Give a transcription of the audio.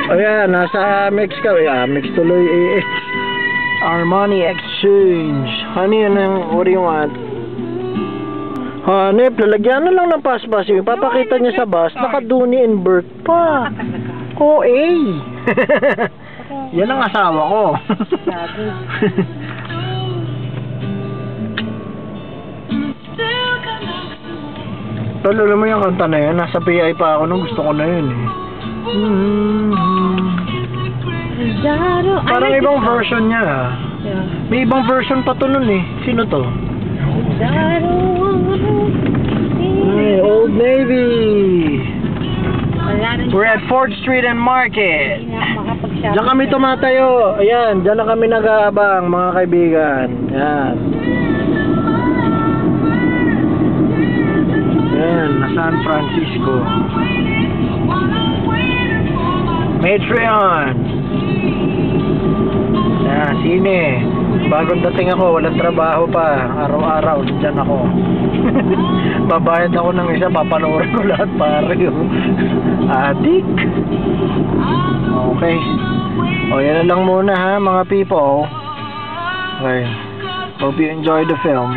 Ayan, nasa Amex ka. Amex tuloy eh. Armani Exchange. Honey, what do you want? Honey, lalagyan na lang ng paspas. Ipapakita niya sa bus, naka-Dooney and Burke pa. Oh, eh. Yan ang asawa ko. Tol, alam mo yung kanta na yun? Nasa PI pa ako nung gusto ko na yun eh. Parang ibang version niya. May ibang version pa to nun eh. Sino to? Ay, Old Navy. We're at 4th Street and Market. Diyan kami tumatayo. Ayan, diyan na kami nag-aabang mga kaibigan. Ayan. Ayan, na San Francisco. Metreon. Ayan, sine. Bagong dating ako, walang trabaho pa. Araw-araw, dyan ako. Babayad ako ng isa, papanoorin ko lahat pare. Adik. Okay. O, yan na lang muna ha, mga people. Okay. Hope you enjoyed the film.